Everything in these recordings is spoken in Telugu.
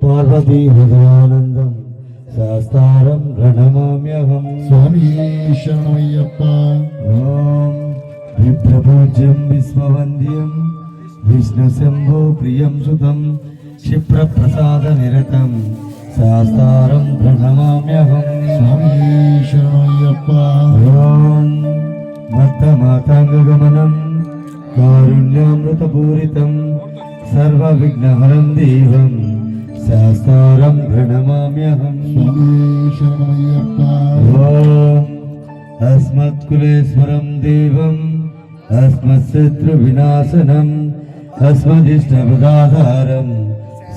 పార్వతీ హృదయానందం శాస్త్రం ప్రణమామ్యహం. స్వామి శరణమయ్యప్ప. ఓం విప్రపూజ్యం విశ్వవంద్యం విష్ణు శంభో ప్రియం సుతం క్షిప్రప్రసాద నిరతం శాస్త్రం ప్రణమామ్యహం. స్వామి శరణమయ్యప్ప. ఓం మత్తమాతాంగగమనం కారుణ్యామృతపూరితం సర్వ విఘ్నహరం దేవం శాస్త్రం ప్రణమామ్యహం. స్వామి శరణమయ్యప్ప. ఓం అస్మత్కులేశ్వరం దేవం అస్మత్శత్రు వినాశనం అస్మదిష్టపదాధారం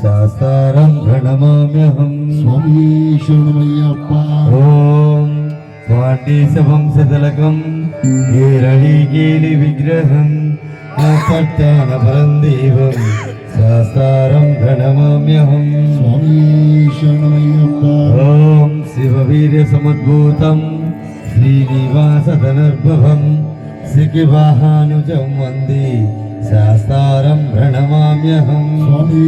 శాస్త్రం ప్రణమామ్యహం. స్వామి శరణమయ్యప్ప. ఓం పాండీశ వంశతిలకం కేరళీకేలి విగ్రహం పట్టానపరం దేవం శాస్త్రం ప్రణమామ్యహం. స్వామి శరణమయ్యప్ప. ఓం శివవీర్య సముద్భూతం శ్రీనివాసధనుర్భవం సికివాహానుజం వందే శాస్త్రం ప్రణమామ్యహం. స్వామి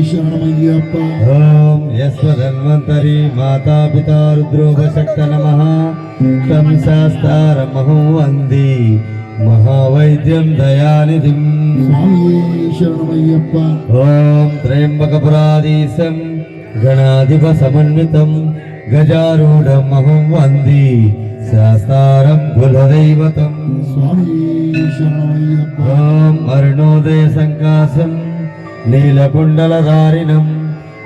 శరణమయ్యప్ప. ఓం యస్వధన్వంతరి మాతాపితా రుద్రోపశక్త నమః తం శాస్త్రమహం వందే మహావైద్యం దయానిధిం. స్వామి శరణమయ్యప్ప. ఓం త్రయంబకపురాధీశం గణాధిప సమన్వితం గజారూఢమహం వందే శాస్త్రం కులదైవతం. స్వామి శరణమయ్యప్ప. ఓం అరుణోదయ సంకాశం నీలకుండలధారిణం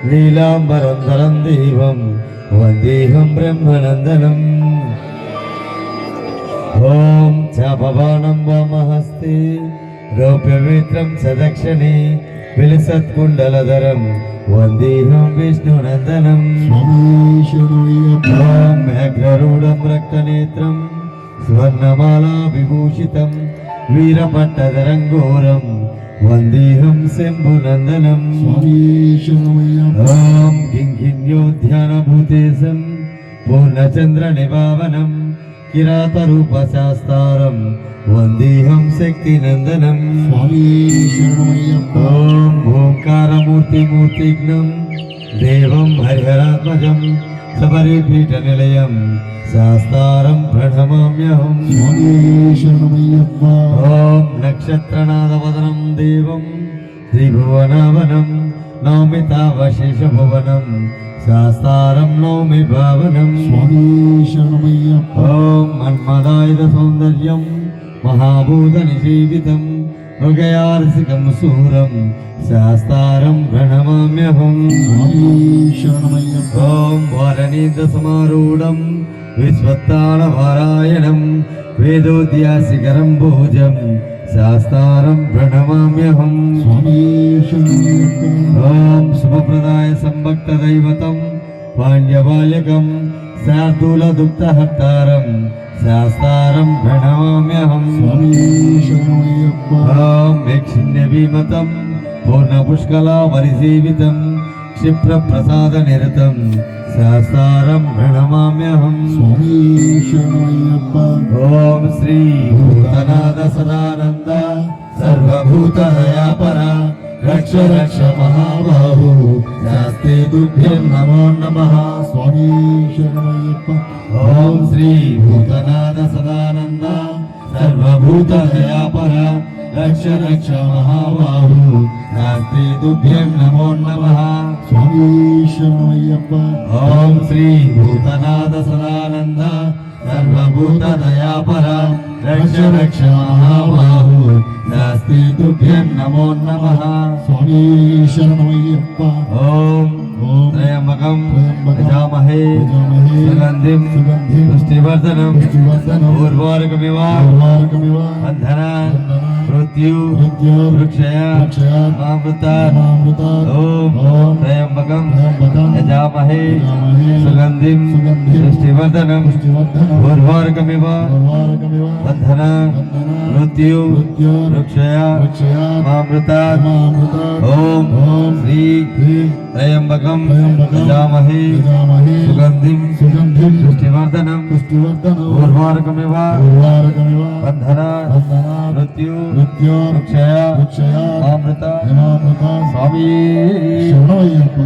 నీలాంబరంధరం దేవం వందేహం బ్రహ్మనందనం. ఓం చాపబాణం వామహస్తే రౌప్యమిత్రం సదక్షిణే విలసత్కుండలధరం వందేహం విష్ణునందనం. స్వామి శరణమయ్యప్ప. ఓం మేఘ్రరూఢం రక్తనేత్రం స్వర్ణమాలా విభూషితం వీరపట్టధరం ఘోరం వందేహం శంభునందనం. స్వామి శరణమయ్యప్ప. ఓం కింకిణ్యోద్యానభూతేశం పూర్ణచంద్ర నిపావనం కిరాతరూపశాస్త్రం వందేహం శక్తినందనం. స్వామి శరణమయ్యప్ప. ఓం ఓంకారమూర్తిమూర్తిఘ్నం దేవం హరిహరాత్మజం సబరిపీఠ నిలయం శాస్త్రం ప్రణమామ్యహం. స్వామి శరణమయ్యప్ప. ఓం నక్షత్రనాదవదనం దేవం త్రిభువనావనం నౌమి తావశేషభువనం శాస్త్రం నౌమి భావనం. స్వామి శరణమయ్యప్ప. ఓం మన్మదాయుధ సౌందర్యం మహాభూత నిషేవితం హృదయార్సికం శూరం శాస్త్రం ప్రణమామ్యహం. స్వామి శరణమయ్యప్ప. ఓం వారణీంద్ర సమారూఢం విశ్వత్తాళపారాయణం వేదోద్యాసికరం భోజం శాస్త్రం ప్రణమామ్యహం. స్వామి శరణమయ్యప్ప. ఓం శుభప్రదాయ సంభక్త దైవతం పాండ్యబాల్యకం శార్దూలదుగ్ధహర్తారం శాస్త్రం ప్రణమామ్యహం. స్వామి శరణమయ్యప్ప. ఓం యక్షిణ్యభీమతం పూర్ణపుష్కలాపరిసేవితం క్షిప్రప్రసాద నిరతం శాస్త్రం ప్రణమామ్యహం. స్వామి శరణమయ్యప్ప. ఓం శ్రీ భూతనాథ సదానంద సర్వభూతదయాపర రక్ష రక్ష మహాబాహు శాస్త్రే తుభ్యం నమో నమః. స్వామి శరణమయ్యప్ప. ఓం శ్రీ భూతనాథ సదానంద సర్వభూతదయాపర రక్ష రక్ష మహాబాహు శాస్త్రే తుభ్యం నమో నమః. స్వామి శరణమయ్యప్ప. ఓం శ్రీ భూతనాథ సదానంద సర్వభూతదయాపర రక్ష రక్ష మహాబాహు శాస్త్రే తుభ్యం నమో నమః. స్వామి శరణమయ్యప్ప. ఓం ఓం త్రయంబకం త్రయంబకం యజామహే యజామహే సుగంధిం సుగంధిం పుష్టివర్ధనం పుష్టివర్ధనం ఊర్వారుకమివ ఉర్వారుకమివ బంధన బంధన మృత్యు మృత్యు వృక్షయ వృక్షయాత్ మామృతాత్ మామృతాత్ ఓం ఓం త్రయంబకం త్రయంబకం యజామహే యజామహే సుగంధిం సుగంధిం పుష్టివర్ధనం పుష్టివర్ధనం ఊర్వారుకమివ ఉర్వారుకమివ బంధన బంధన మృత్యు మృత్యు వృక్షయ వృక్షయాత్ మామృతాత్ మామృతాత్ ఓం ఓం శ్రీ శ్రీ త్రయంబకం త్రయంబకం యజామహే యజామహే సుగంధిం సుగంధిం పుష్టివర్ధనం పుష్టివర్ధనం ఊర్వారుకమివ ఉర్వారుకమివ బంధన బంధన మృత్యు మృత్యు క్షయ క్షయ అమృత అమృత స్వామి శరణమయ్యప్ప.